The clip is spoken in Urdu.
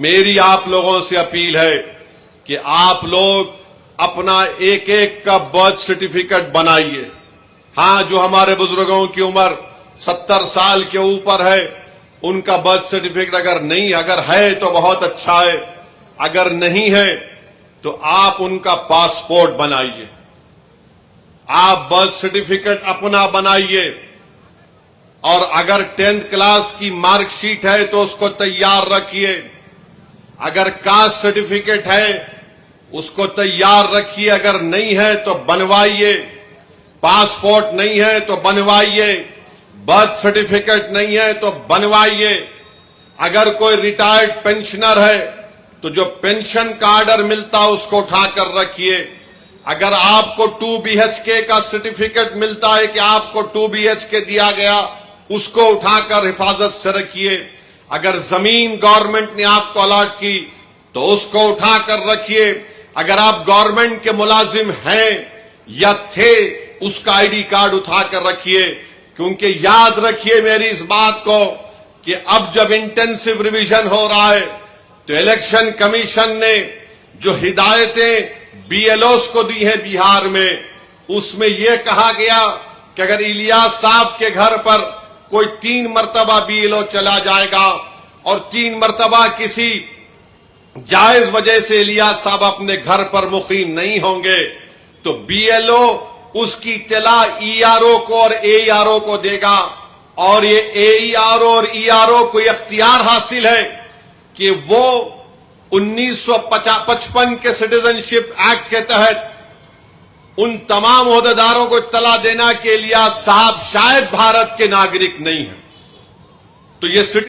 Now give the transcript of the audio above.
میری آپ لوگوں سے اپیل ہے کہ آپ لوگ اپنا ایک ایک کا برتھ سرٹیفکیٹ بنائیے. ہاں، جو ہمارے بزرگوں کی عمر 70 سال کے اوپر ہے ان کا برتھ سرٹیفکیٹ اگر ہے تو بہت اچھا ہے، اگر نہیں ہے تو آپ ان کا پاسپورٹ بنائیے. آپ برتھ سرٹیفکیٹ اپنا بنائیے، اور اگر 10th کلاس کی مارک شیٹ ہے تو اس کو تیار رکھیے. اگر کاسٹ سرٹیفکیٹ ہے اس کو تیار رکھیے، اگر نہیں ہے تو بنوائیے. پاسپورٹ نہیں ہے تو بنوائیے. برتھ سرٹیفکیٹ نہیں ہے تو بنوائیے. اگر کوئی ریٹائرڈ پینشنر ہے تو جو پینشن کا آرڈر ملتا اس کو اٹھا کر رکھیے. اگر آپ کو 2 BHK کا سرٹیفکیٹ ملتا ہے کہ آپ کو 2 BHK دیا گیا، اس کو اٹھا کر حفاظت سے رکھیے. اگر زمین گورنمنٹ نے آپ کو الاٹ کی تو اس کو اٹھا کر رکھیے. اگر آپ گورنمنٹ کے ملازم ہیں یا تھے، اس کا ID کارڈ اٹھا کر رکھیے. کیونکہ یاد رکھیے میری اس بات کو کہ اب جب انٹینسو ریویژن ہو رہا ہے تو الیکشن کمیشن نے جو ہدایتیں BLOs کو دی ہیں بہار میں، اس میں یہ کہا گیا کہ اگر الیاس صاحب کے گھر پر کوئی 3 مرتبہ BLO چلا جائے گا اور 3 مرتبہ کسی جائز وجہ سے الیاس صاحب اپنے گھر پر مقیم نہیں ہوں گے تو BLO اس کی اطلاع ERO کو اور AERO کو دے گا. اور یہ AERO اور ERO کو اختیار حاصل ہے کہ وہ 1955 کے سٹیزن شپ ایکٹ کے تحت ان تمام عہدیداروں کو اطلاع دینا کہ الیاس صاحب شاید بھارت کے ناگرک نہیں ہیں. تو یہ